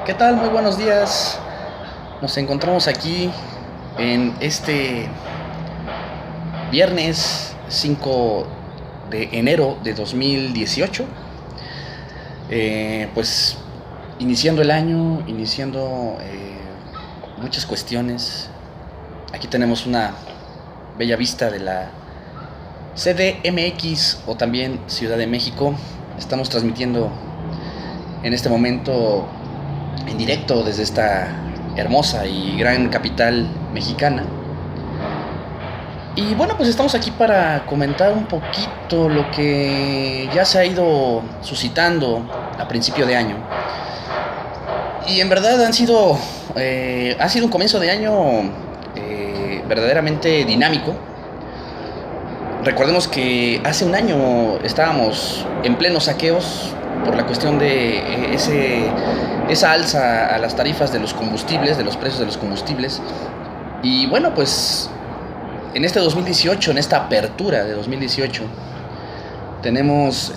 ¿Qué tal? Muy buenos días. Nos encontramos aquí en este viernes 5 de enero de 2018. Pues iniciando el año, iniciando muchas cuestiones. Aquí tenemos una bella vista de la CDMX o también Ciudad de México. Estamos transmitiendo en este momento en directo desde esta hermosa y gran capital mexicana. Y bueno, pues estamos aquí para comentar un poquito lo que ya se ha ido suscitando a principio de año. Y en verdad ha sido un comienzo de año verdaderamente dinámico. Recordemos que hace un año estábamos en plenos saqueos por la cuestión de esa alza a las tarifas de los combustibles, de los precios de los combustibles. Y bueno, pues en este 2018, en esta apertura de 2018, tenemos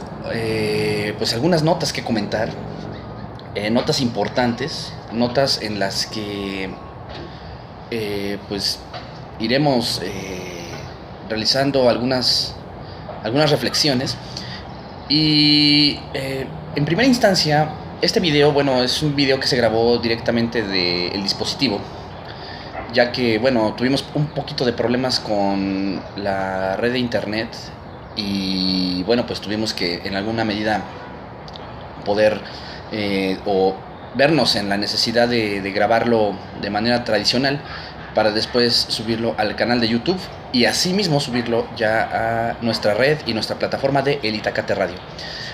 pues algunas notas que comentar, notas importantes, notas en las que pues iremos realizando algunas reflexiones. Y en primera instancia, este video, bueno, es un video que se grabó directamente del dispositivo, ya que, bueno, tuvimos un poquito de problemas con la red de internet y, bueno, pues tuvimos que en alguna medida poder o vernos en la necesidad de grabarlo de manera tradicional para después subirlo al canal de YouTube y asimismo subirlo ya a nuestra red y nuestra plataforma de El Itacate Radio.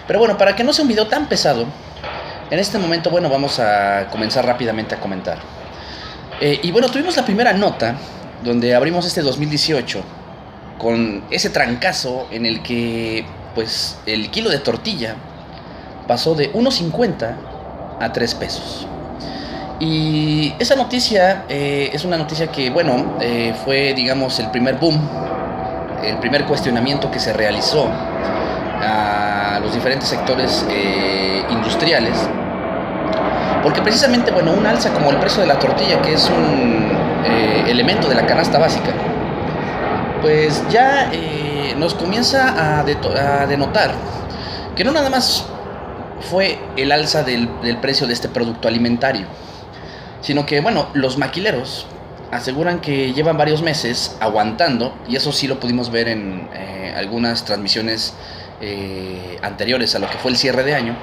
Pero bueno, para que no sea un video tan pesado, en este momento, bueno, vamos a comenzar rápidamente a comentar. Y bueno, tuvimos la primera nota donde abrimos este 2018 con ese trancazo en el que pues el kilo de tortilla pasó de 1.50 a 3 pesos. Y esa noticia es una noticia que, bueno, fue, digamos, el primer boom, el primer cuestionamiento que se realizó a los diferentes sectores industriales. Porque precisamente, bueno, un alza como el precio de la tortilla, que es un elemento de la canasta básica, pues ya nos comienza a denotar que no nada más fue el alza del precio de este producto alimentario, sino que, bueno, los maquileros aseguran que llevan varios meses aguantando, y eso sí lo pudimos ver en algunas transmisiones anteriores a lo que fue el cierre de año,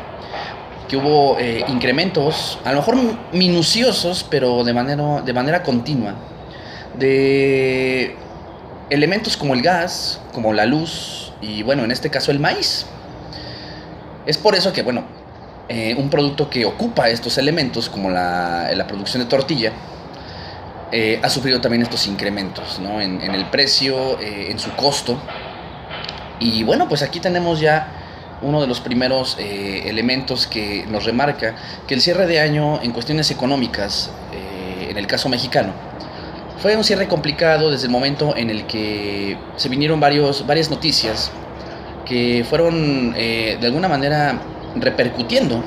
que hubo incrementos, a lo mejor minuciosos, pero de manera continua, de elementos como el gas, como la luz y, bueno, en este caso el maíz. Es por eso que, bueno, un producto que ocupa estos elementos, como la producción de tortilla, ha sufrido también estos incrementos, ¿no? en el precio, en su costo. Y bueno, pues aquí tenemos ya uno de los primeros elementos que nos remarca que el cierre de año en cuestiones económicas, en el caso mexicano, fue un cierre complicado desde el momento en el que se vinieron varias noticias que fueron de alguna manera repercutiendo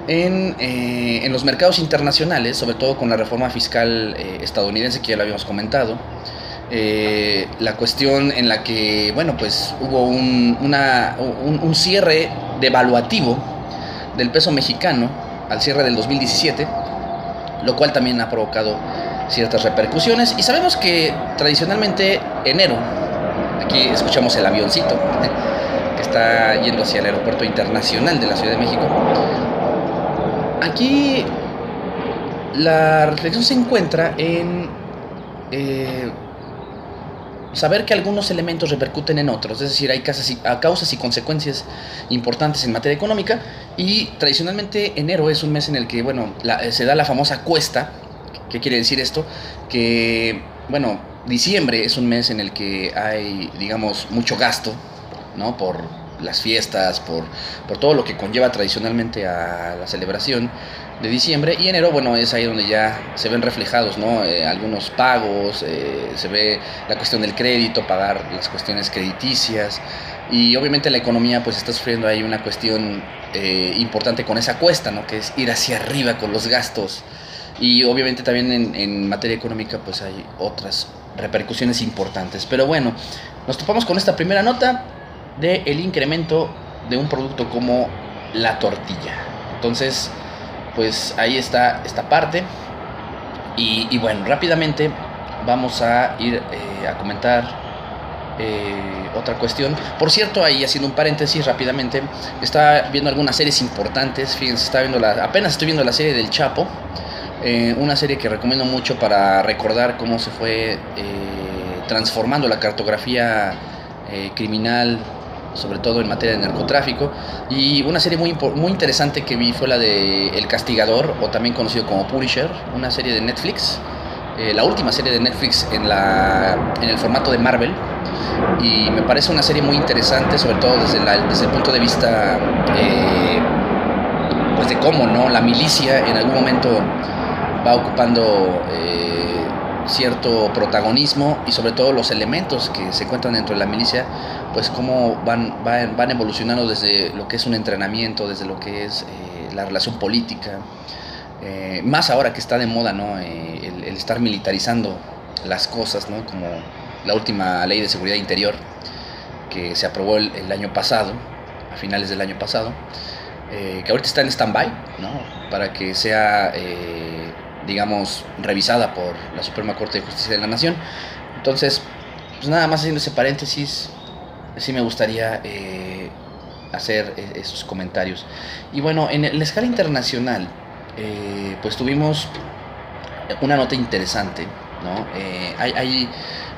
en los mercados internacionales, sobre todo con la reforma fiscal estadounidense, que ya lo habíamos comentado. La cuestión en la que, bueno, pues hubo un cierre devaluativo del peso mexicano al cierre del 2017, lo cual también ha provocado ciertas repercusiones. Y sabemos que tradicionalmente enero, aquí escuchamos el avioncito que está yendo hacia el aeropuerto internacional de la Ciudad de México. Aquí la reflexión se encuentra en saber que algunos elementos repercuten en otros, es decir, hay causas y consecuencias importantes en materia económica. Y tradicionalmente enero es un mes en el que, bueno, se da la famosa cuesta. ¿Qué quiere decir esto? Que, bueno, diciembre es un mes en el que hay, digamos, mucho gasto, ¿no? Por las fiestas, por todo lo que conlleva tradicionalmente a la celebración de diciembre. Y enero, bueno, es ahí donde ya se ven reflejados, ¿no? Algunos pagos, se ve la cuestión del crédito, pagar las cuestiones crediticias, y obviamente la economía pues está sufriendo ahí una cuestión importante con esa cuesta, ¿no? Que es ir hacia arriba con los gastos, y obviamente también en materia económica pues hay otras repercusiones importantes. Pero bueno, nos topamos con esta primera nota de el incremento de un producto como la tortilla. Entonces, pues ahí está esta parte. Y bueno, rápidamente vamos a ir a comentar otra cuestión. Por cierto, ahí haciendo un paréntesis rápidamente, estaba viendo algunas series importantes. Fíjense, apenas estoy viendo la serie del Chapo. Una serie que recomiendo mucho para recordar cómo se fue transformando la cartografía criminal, sobre todo en materia de narcotráfico. Y una serie muy interesante que vi fue la de El Castigador, o también conocido como Punisher, una serie de Netflix, la última serie de Netflix en el formato de Marvel, y me parece una serie muy interesante, sobre todo desde el punto de vista pues de cómo, ¿no?, la milicia en algún momento va ocupando cierto protagonismo, y sobre todo los elementos que se encuentran dentro de la milicia, pues cómo van evolucionando desde lo que es un entrenamiento, desde lo que es la relación política, más ahora que está de moda, ¿no?, el estar militarizando las cosas, ¿no?, como la última ley de seguridad interior que se aprobó el año pasado, a finales del año pasado, que ahorita está en stand-by, ¿no?, para que sea digamos, revisada por la Suprema Corte de Justicia de la Nación. Entonces, pues nada más haciendo ese paréntesis, sí me gustaría hacer esos comentarios. Y bueno, en la escala internacional, pues tuvimos una nota interesante, ¿no? Hay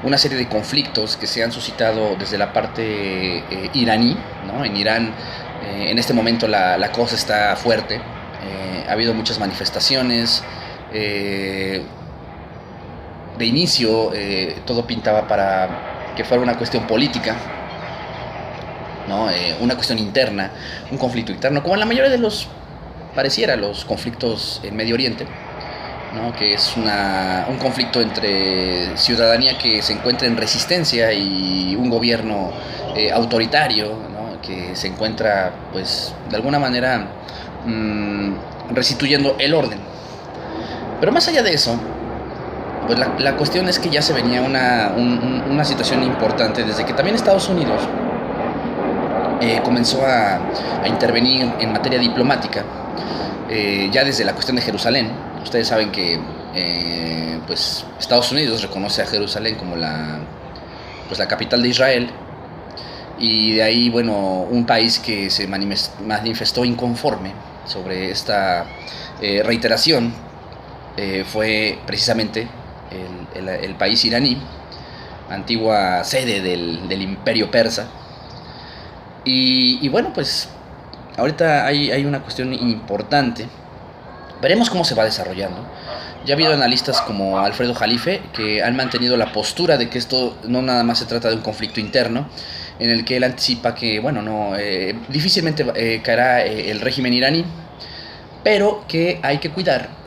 una serie de conflictos que se han suscitado desde la parte iraní, ¿no? En Irán, en este momento la cosa está fuerte. Ha habido muchas manifestaciones. De inicio todo pintaba para que fuera una cuestión política, ¿no? Una cuestión interna, un conflicto interno, como en la mayoría de los conflictos en Medio Oriente, ¿no? Que es un conflicto entre ciudadanía que se encuentra en resistencia y un gobierno autoritario, ¿no?, que se encuentra, pues, de alguna manera restituyendo el orden. Pero más allá de eso, pues la cuestión es que ya se venía una situación importante desde que también Estados Unidos comenzó a intervenir en materia diplomática, ya desde la cuestión de Jerusalén. Ustedes saben que pues Estados Unidos reconoce a Jerusalén como la capital de Israel, y de ahí, bueno, un país que se manifestó inconforme sobre esta reiteración fue precisamente el país iraní, antigua sede del imperio persa. Y bueno, pues ahorita hay una cuestión importante. Veremos cómo se va desarrollando. Ya ha habido analistas como Alfredo Jalife que han mantenido la postura de que esto no nada más se trata de un conflicto interno, en el que él anticipa que, bueno, difícilmente caerá el régimen iraní, pero que hay que cuidar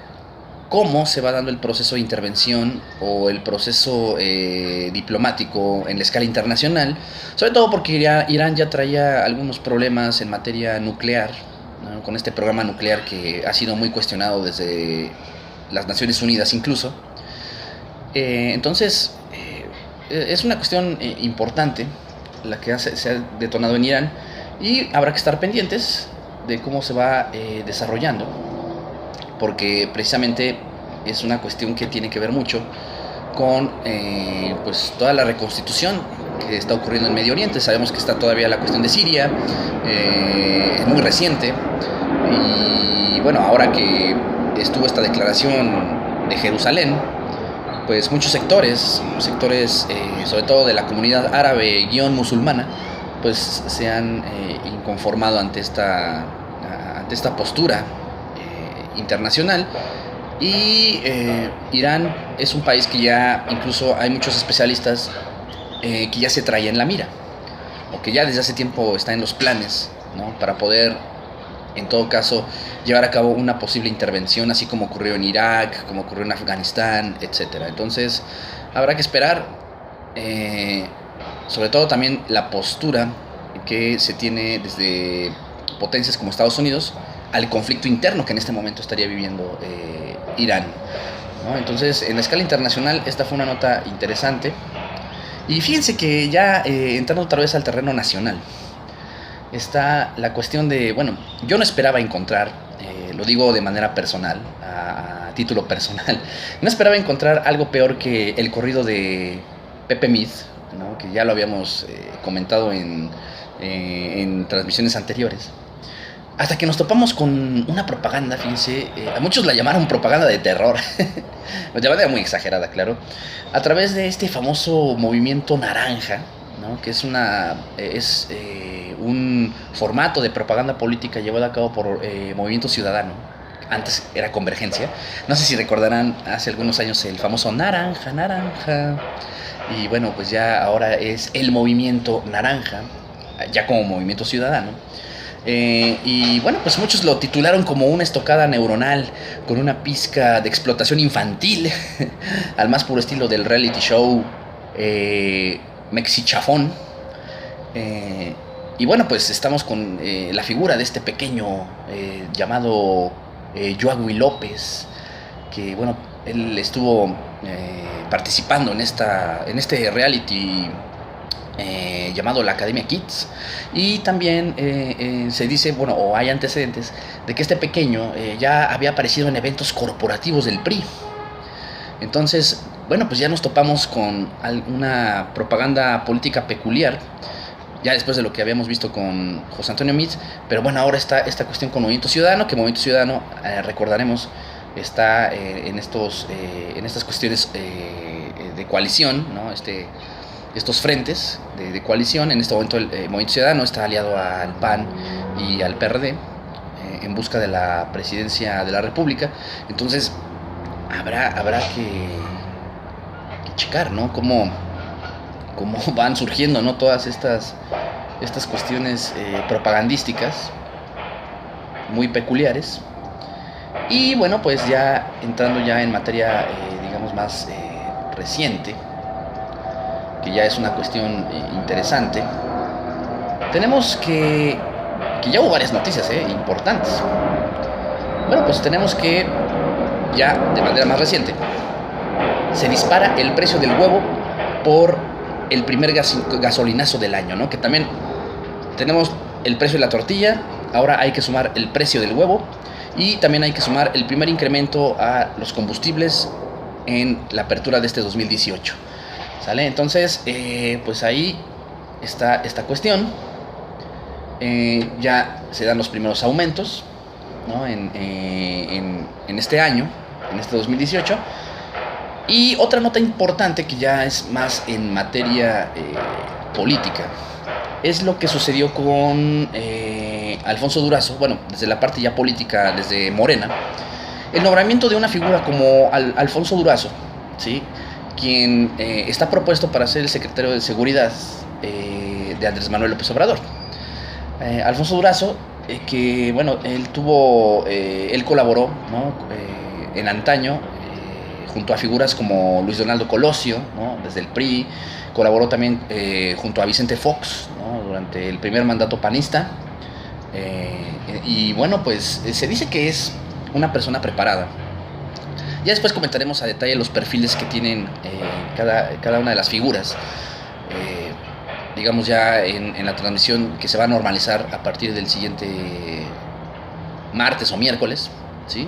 cómo se va dando el proceso de intervención o el proceso diplomático en la escala internacional, sobre todo porque Irán ya traía algunos problemas en materia nuclear, ¿no?, con este programa nuclear que ha sido muy cuestionado desde las Naciones Unidas incluso. Entonces, es una cuestión importante la que se ha detonado en Irán, y habrá que estar pendientes de cómo se va desarrollando, porque precisamente es una cuestión que tiene que ver mucho con pues toda la reconstitución que está ocurriendo en Medio Oriente. Sabemos que está todavía la cuestión de Siria, es muy reciente, y bueno, ahora que estuvo esta declaración de Jerusalén, pues muchos sectores sobre todo de la comunidad árabe musulmana, pues se han inconformado ante esta postura internacional. Y Irán es un país que ya, incluso hay muchos especialistas que ya se traía en la mira, o que ya desde hace tiempo está en los planes, ¿no?, para poder, en todo caso, llevar a cabo una posible intervención, así como ocurrió en Irak, como ocurrió en Afganistán, etc. Entonces, habrá que esperar, sobre todo también la postura que se tiene desde potencias como Estados Unidos al conflicto interno que en este momento estaría viviendo Irán, ¿no? Entonces, en la escala internacional, esta fue una nota interesante. Y fíjense que ya entrando otra vez al terreno nacional, está la cuestión de, bueno, yo no esperaba encontrar, lo digo de manera personal, a título personal, no esperaba encontrar algo peor que el corrido de Pepe Mid, ¿no? Que ya lo habíamos comentado en transmisiones anteriores. Hasta que nos topamos con una propaganda, fíjense, a muchos la llamaron propaganda de terror, de manera muy exagerada, claro, a través de este famoso movimiento naranja, ¿no? Que es un formato de propaganda política llevado a cabo por Movimiento Ciudadano. Antes era Convergencia. No sé si recordarán hace algunos años el famoso naranja, naranja. Y bueno, pues ya ahora es el Movimiento Naranja, ya como Movimiento Ciudadano. Y bueno, pues muchos lo titularon como una estocada neuronal con una pizca de explotación infantil, al más puro estilo del reality show Mexichafón. Y bueno, pues estamos con la figura de este pequeño llamado Joaquín López, que bueno, él estuvo participando en este reality llamado la Academia Kids. Y también se dice, bueno, o hay antecedentes de que este pequeño ya había aparecido en eventos corporativos del PRI. Entonces, bueno, pues ya nos topamos con una propaganda política peculiar, ya después de lo que habíamos visto con José Antonio Meade. Pero bueno, ahora está esta cuestión con Movimiento Ciudadano, que Movimiento Ciudadano, recordaremos, está en estas cuestiones de coalición, ¿no? Estos frentes de coalición. En este momento el Movimiento Ciudadano está aliado al PAN y al PRD en busca de la presidencia de la República. Entonces habrá que checar, ¿no? Cómo van surgiendo, ¿no? Todas estas cuestiones propagandísticas muy peculiares. Y bueno, pues ya entrando ya en materia digamos más reciente, que ya es una cuestión interesante, tenemos que ya hubo varias noticias importantes. Bueno, pues tenemos que ya de manera más reciente se dispara el precio del huevo por el primer gasolinazo del año, ¿no? Que también tenemos el precio de la tortilla, ahora hay que sumar el precio del huevo y también hay que sumar el primer incremento a los combustibles en la apertura de este 2018. ¿Sale? Entonces, pues ahí está esta cuestión. Ya se dan los primeros aumentos, ¿no? en este año, en este 2018. Y otra nota importante que ya es más en materia política es lo que sucedió con Alfonso Durazo. Bueno, desde la parte ya política, desde Morena, el nombramiento de una figura como Alfonso Durazo, ¿sí? Quien está propuesto para ser el secretario de Seguridad de Andrés Manuel López Obrador. Alfonso Durazo, que bueno, él colaboró, ¿no? En antaño, junto a figuras como Luis Donaldo Colosio, ¿no? Desde el PRI, colaboró también junto a Vicente Fox, ¿no? Durante el primer mandato panista. Y bueno, pues se dice que es una persona preparada. Ya después comentaremos a detalle los perfiles que tienen cada una de las figuras, digamos ya en la transmisión que se va a normalizar a partir del siguiente martes o miércoles, ¿sí?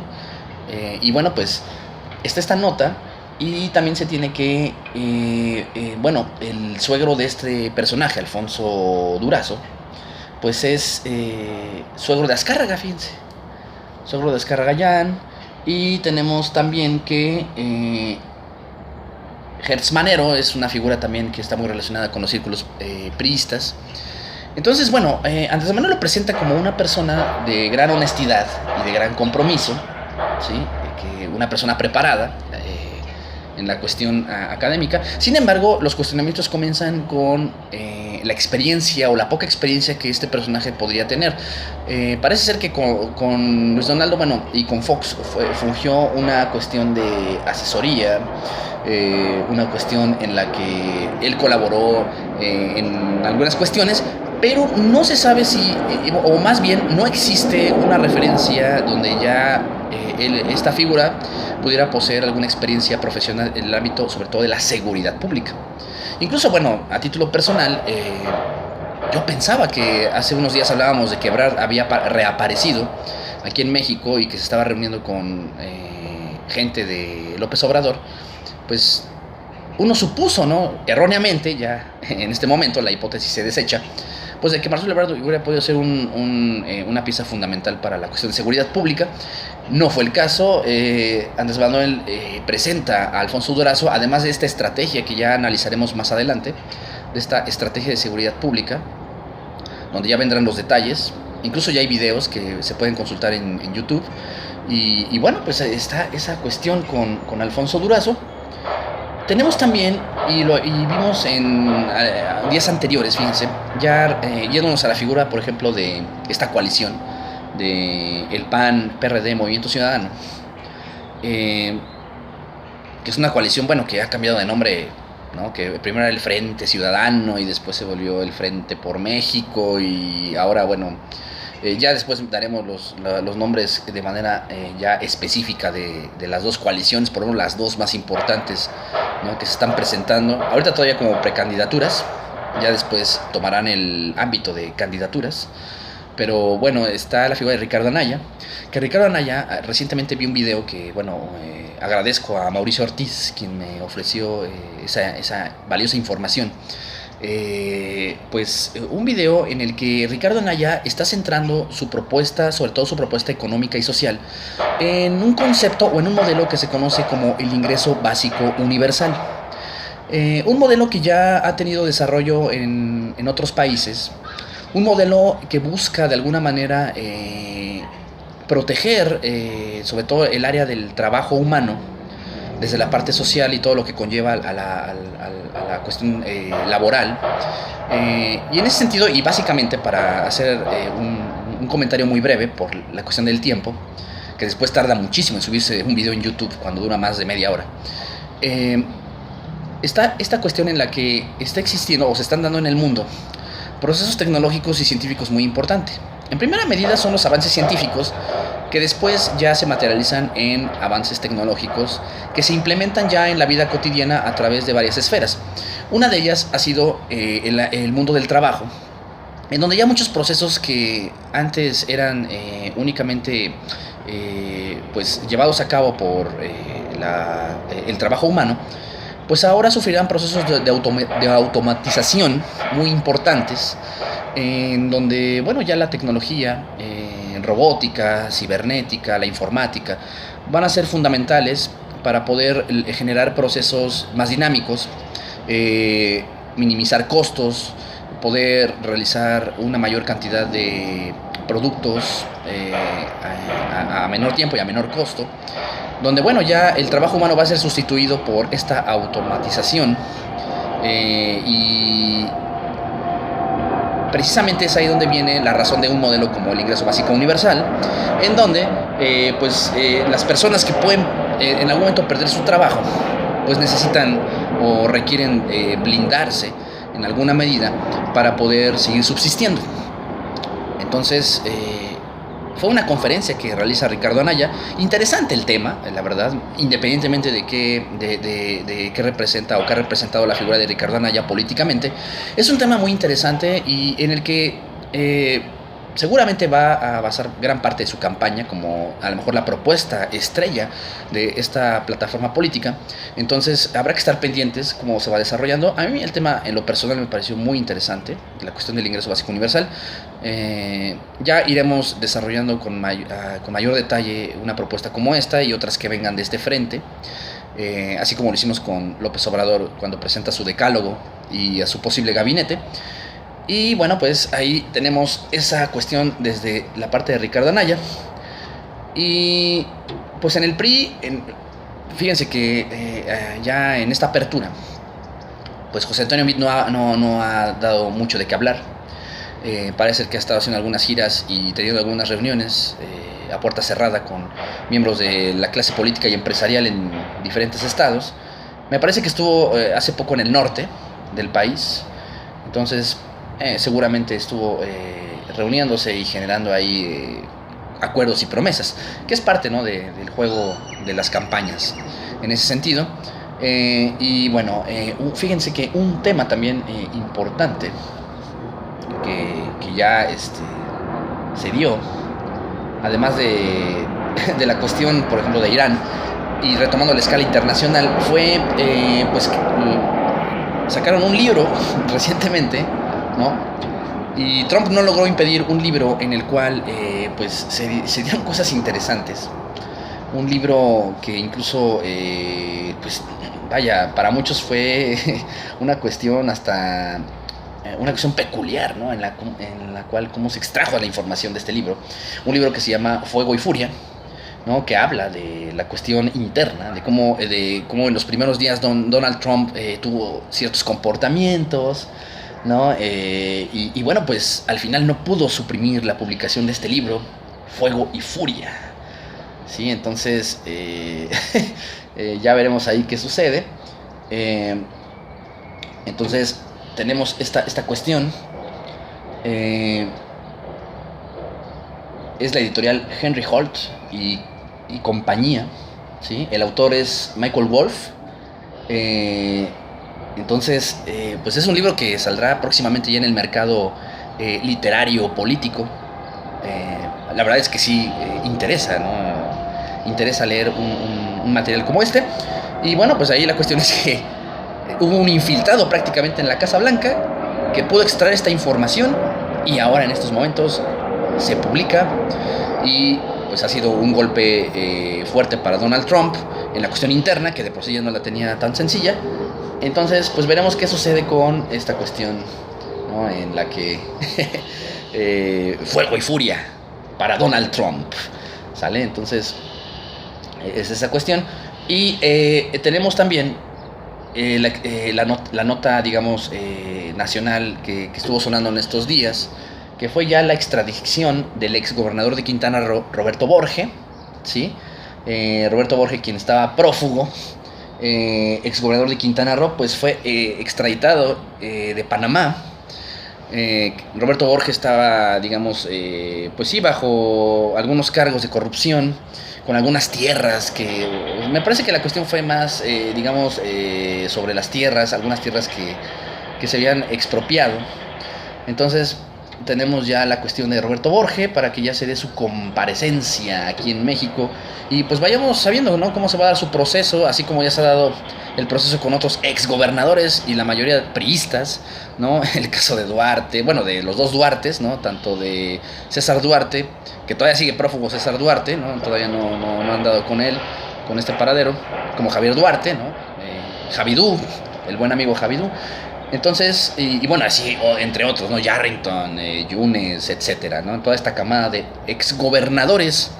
Y bueno, pues está esta nota. Y también se tiene que, bueno, el suegro de este personaje, Alfonso Durazo, pues es suegro de Azcárraga, fíjense. Suegro de Azcárraga. Y tenemos también que Hertz Manero es una figura también que está muy relacionada con los círculos priistas. Entonces, bueno, Andrés Manuel lo presenta como una persona de gran honestidad y de gran compromiso, ¿sí? Una persona preparada en la cuestión académica. Sin embargo, los cuestionamientos comienzan con la experiencia o la poca experiencia que este personaje podría tener. Parece ser que con Luis Donaldo, bueno, y con Fox fungió una cuestión de asesoría, una cuestión en la que él colaboró en algunas cuestiones, pero no se sabe si, o más bien no existe una referencia donde ya esta figura pudiera poseer alguna experiencia profesional en el ámbito sobre todo de la seguridad pública. Incluso, bueno, a título personal, yo pensaba que hace unos días hablábamos de que Ebrard había reaparecido aquí en México y que se estaba reuniendo con gente de López Obrador. Pues uno supuso, ¿no? Erróneamente, ya en este momento la hipótesis se desecha, pues de que Marcelo Ebrard hubiera podido ser una pieza fundamental para la cuestión de seguridad pública. No fue el caso. Andrés Manuel presenta a Alfonso Durazo, además de esta estrategia que ya analizaremos más adelante, de esta estrategia de seguridad pública, donde ya vendrán los detalles. Incluso ya hay videos que se pueden consultar en YouTube. Y bueno, pues está esa cuestión con Alfonso Durazo. Tenemos también, y vimos en días anteriores, fíjense, ya yéndonos a la figura, por ejemplo, de esta coalición de el PAN, PRD, Movimiento Ciudadano, que es una coalición, bueno, que ha cambiado de nombre, ¿no? Que primero era el Frente Ciudadano y después se volvió el Frente por México y ahora, bueno, ya después daremos los nombres de manera ya específica de las dos coaliciones, por lo menos las dos más importantes, ¿no? Que se están presentando. Ahorita todavía como precandidaturas, ya después tomarán el ámbito de candidaturas. Pero bueno, está la figura de Ricardo Anaya, que Ricardo Anaya, recientemente vi un video que, bueno, agradezco a Mauricio Ortiz, quien me ofreció esa valiosa información. Pues un video en el que Ricardo Anaya está centrando su propuesta, sobre todo su propuesta económica y social, en un concepto o en un modelo que se conoce como el ingreso básico universal. Un modelo que ya ha tenido desarrollo en otros países, un modelo que busca de alguna manera proteger sobre todo el área del trabajo humano, desde la parte social y todo lo que conlleva a la cuestión laboral. Y en ese sentido, y básicamente para hacer un comentario muy breve por la cuestión del tiempo, que después tarda muchísimo en subirse un video en YouTube cuando dura más de media hora, está esta cuestión en la que está existiendo o se están dando en el mundo procesos tecnológicos y científicos muy importantes. En primera medida son los avances científicos que después ya se materializan en avances tecnológicos que se implementan ya en la vida cotidiana a través de varias esferas. Una de ellas ha sido el mundo del trabajo, en donde ya muchos procesos que antes eran únicamente pues llevados a cabo por el trabajo humano, pues ahora sufrirán procesos de automatización muy importantes, en donde, bueno, ya la tecnología, robótica, cibernética, la informática, van a ser fundamentales para poder generar procesos más dinámicos, minimizar costos, poder realizar una mayor cantidad de productos a menor tiempo y a menor costo, donde, bueno, ya el trabajo humano va a ser sustituido por esta automatización, y precisamente es ahí donde viene la razón de un modelo como el ingreso básico universal, en donde las personas que pueden en algún momento perder su trabajo, pues necesitan o requieren blindarse en alguna medida para poder seguir subsistiendo. Entonces, fue una conferencia que realiza Ricardo Anaya. Interesante el tema, la verdad, independientemente de qué representa o qué ha representado la figura de Ricardo Anaya políticamente. Es un tema muy interesante y en el que seguramente va a basar gran parte de su campaña, como a lo mejor la propuesta estrella de esta plataforma política. Entonces habrá que estar pendientes cómo se va desarrollando. A mí el tema en lo personal me pareció muy interesante, la cuestión del ingreso básico universal. Ya iremos desarrollando con mayor detalle una propuesta como esta y otras que vengan de este frente, así como lo hicimos con López Obrador cuando presenta su decálogo y a su posible gabinete. Y bueno, pues ahí tenemos esa cuestión desde la parte de Ricardo Anaya. Y pues en el PRI, fíjense que ya en esta apertura, pues José Antonio Meade no ha dado mucho de qué hablar. Parece que ha estado haciendo algunas giras y teniendo algunas reuniones a puerta cerrada con miembros de la clase política y empresarial en diferentes estados. Me parece que estuvo hace poco en el norte del país. Entonces, seguramente estuvo reuniéndose y generando ahí acuerdos y promesas, que es parte, ¿no?, del juego de las campañas en ese sentido. Y bueno, fíjense que un tema también importante que ya se dio, además de la cuestión, por ejemplo, de Irán, y retomando la escala internacional, fue pues sacaron un libro recientemente, ¿no? Y Trump no logró impedir un libro en el cual pues se dieron cosas interesantes. Un libro que incluso pues vaya, para muchos fue una cuestión hasta una cuestión peculiar, ¿no?, en la cual cómo se extrajo la información de este libro. Un libro que se llama Fuego y Furia, ¿no?, que habla de la cuestión interna, de cómo en los primeros días Donald Trump tuvo ciertos comportamientos, ¿no? Y bueno, pues al final no pudo suprimir la publicación de este libro, Fuego y Furia. Sí, entonces ya veremos ahí qué sucede. Entonces tenemos esta cuestión. Es la editorial Henry Holt y compañía, ¿sí? El autor es Michael Wolff. Entonces, pues es un libro que saldrá próximamente ya en el mercado literario, político. La verdad es que sí interesa, ¿no? Interesa leer un material como este. Y bueno, pues ahí la cuestión es que hubo un infiltrado prácticamente en la Casa Blanca que pudo extraer esta información y ahora en estos momentos se publica y pues ha sido un golpe fuerte para Donald Trump en la cuestión interna, que de por sí ya no la tenía tan sencilla. Entonces pues veremos qué sucede con esta cuestión, ¿no?, en la que fuego y furia para Donald Trump, ¿sale? Entonces es esa cuestión. Y tenemos también la nota, digamos, nacional que estuvo sonando en estos días, que fue ya la extradición del ex gobernador de Quintana Roo, Roberto Borge, ¿sí? Roberto Borge, quien estaba prófugo, ex gobernador de Quintana Roo, pues fue extraditado de Panamá. Roberto Borge estaba, digamos, pues sí, bajo algunos cargos de corrupción, con algunas tierras que... Me parece que la cuestión fue más, digamos, sobre las tierras, algunas tierras que se habían expropiado. Entonces tenemos ya la cuestión de Roberto Borge para que ya se dé su comparecencia aquí en México y pues vayamos sabiendo, ¿no?, cómo se va a dar su proceso, así como ya se ha dado el proceso con otros exgobernadores y la mayoría priistas, ¿no? El caso de Duarte, bueno, de los dos Duartes, ¿no?, tanto de César Duarte, que todavía sigue prófugo César Duarte, ¿no?, todavía no han dado con él, con este paradero, como Javier Duarte, ¿no?, Javidú, el buen amigo Javidú. Entonces, y bueno, así, entre otros, ¿no?, Yarrington, Yunes, etcétera, ¿no?, toda esta camada de exgobernadores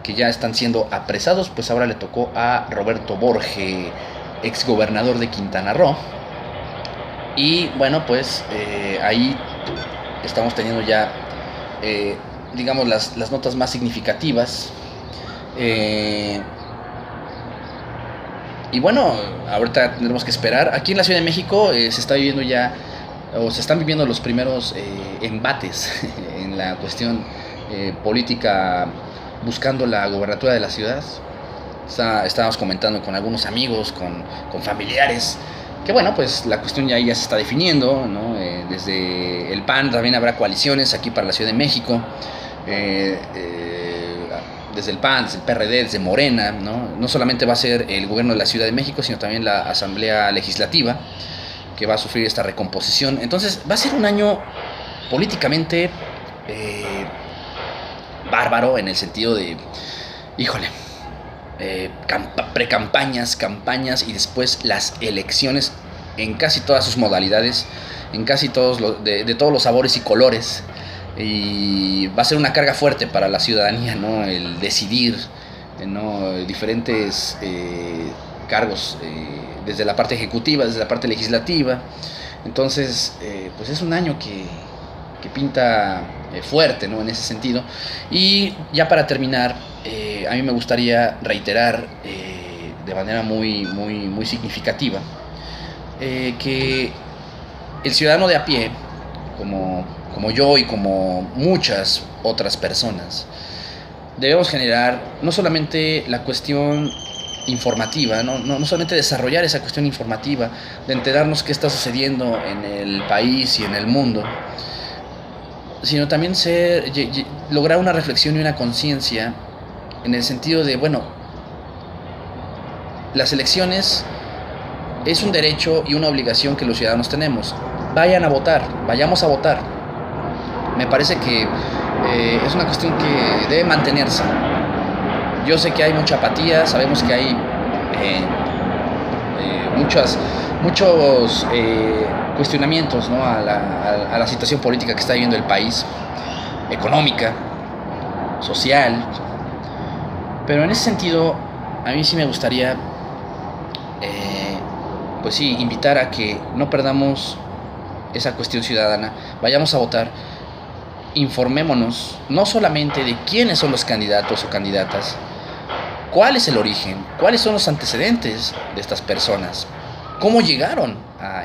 que ya están siendo apresados, pues ahora le tocó a Roberto Borge, exgobernador de Quintana Roo. Y bueno, pues ahí estamos teniendo ya, digamos, las notas más significativas. Y bueno, ahorita tendremos que esperar. Aquí en la Ciudad de México se está viviendo ya, o se están viviendo los primeros embates en la cuestión política buscando la gobernatura de la ciudad. Estábamos comentando con algunos amigos, con familiares, que bueno, pues la cuestión ya se está definiendo, ¿no? Desde el PAN también habrá coaliciones aquí para la Ciudad de México. Desde el PAN, desde el PRD, desde Morena, ¿no? No solamente va a ser el gobierno de la Ciudad de México, sino también la Asamblea Legislativa, que va a sufrir esta recomposición. Entonces va a ser un año políticamente bárbaro, en el sentido de, híjole, precampañas, campañas y después las elecciones en casi todas sus modalidades, en casi todos de todos los sabores y colores. Y va a ser una carga fuerte para la ciudadanía, ¿no?, el decidir, ¿no?, diferentes cargos, desde la parte ejecutiva, desde la parte legislativa. Entonces, pues es un año que pinta fuerte, ¿no?, en ese sentido. Y ya para terminar, a mí me gustaría reiterar de manera muy significativa que el ciudadano de a pie, como yo y como muchas otras personas, debemos generar no solamente la cuestión informativa, no solamente desarrollar esa cuestión informativa, de enterarnos qué está sucediendo en el país y en el mundo, sino también lograr una reflexión y una conciencia en el sentido de, bueno, las elecciones es un derecho y una obligación que los ciudadanos tenemos. Vayan a votar, vayamos a votar. Me parece que es una cuestión que debe mantenerse. Yo sé que hay mucha apatía, sabemos que hay muchos cuestionamientos, ¿no?, a la situación política que está viviendo el país, económica, social. Pero en ese sentido, a mí sí me gustaría, pues sí, invitar a que no perdamos esa cuestión ciudadana, vayamos a votar, informémonos no solamente de quiénes son los candidatos o candidatas, cuál es el origen, cuáles son los antecedentes de estas personas, cómo llegaron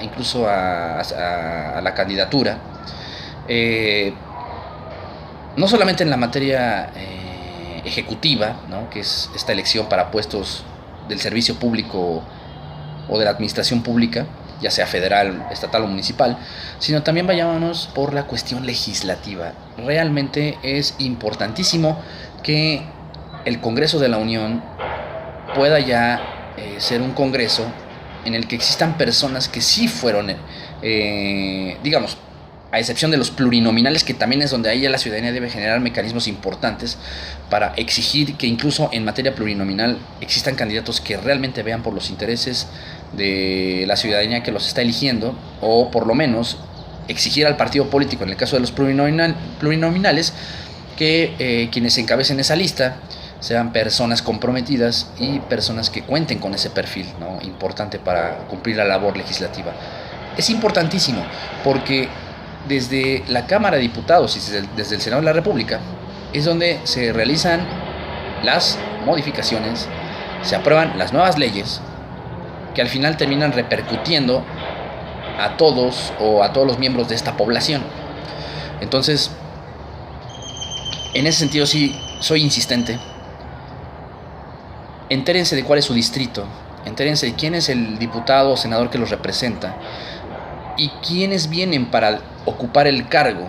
incluso a la candidatura, no solamente en la materia ejecutiva, ¿no?, que es esta elección para puestos del servicio público o de la administración pública, ya sea federal, estatal o municipal, sino también vayámonos por la cuestión legislativa. Realmente es importantísimo que el Congreso de la Unión pueda ya ser un congreso en el que existan personas que sí fueron, digamos, a excepción de los plurinominales, que también es donde ahí ya la ciudadanía debe generar mecanismos importantes para exigir que incluso en materia plurinominal existan candidatos que realmente vean por los intereses de la ciudadanía que los está eligiendo, o por lo menos exigir al partido político, en el caso de los plurinominales, que quienes encabecen esa lista sean personas comprometidas y personas que cuenten con ese perfil, ¿no?, importante para cumplir la labor legislativa. Es importantísimo porque desde la Cámara de Diputados y desde el Senado de la República es donde se realizan las modificaciones, se aprueban las nuevas leyes que al final terminan repercutiendo a todos los miembros de esta población. Entonces, en ese sentido sí soy insistente. Entérense de cuál es su distrito, entérense de quién es el diputado o senador que los representa y quiénes vienen para ocupar el cargo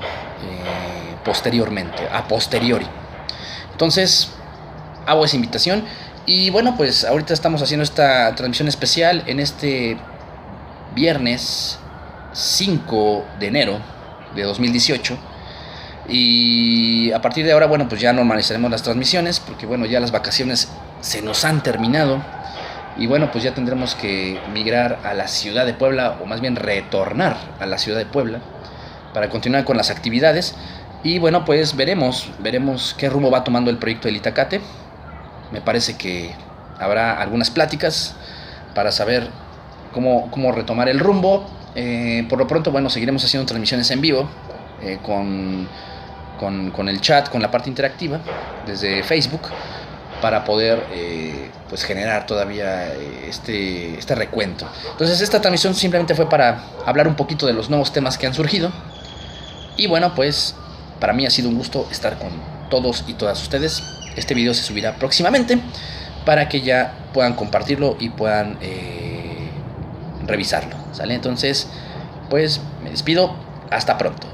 posteriormente, a posteriori. Entonces, hago esa invitación y bueno, pues ahorita estamos haciendo esta transmisión especial en este viernes 5 de enero de 2018. Y a partir de ahora, bueno, pues ya normalizaremos las transmisiones porque, bueno, ya las vacaciones se nos han terminado y, bueno, pues ya tendremos que migrar a la ciudad de Puebla, o más bien retornar a la ciudad de Puebla para continuar con las actividades. Y, bueno, pues veremos qué rumbo va tomando el proyecto del Itacate. Me parece que habrá algunas pláticas para saber cómo retomar el rumbo. Por lo pronto, bueno, seguiremos haciendo transmisiones en vivo con el chat, con la parte interactiva desde Facebook, para poder pues generar todavía este recuento. Entonces esta transmisión simplemente fue para hablar un poquito de los nuevos temas que han surgido. Y bueno, pues para mí ha sido un gusto estar con todos y todas ustedes. Este video se subirá próximamente para que ya puedan compartirlo y puedan revisarlo, ¿sale? Entonces, pues me despido, hasta pronto.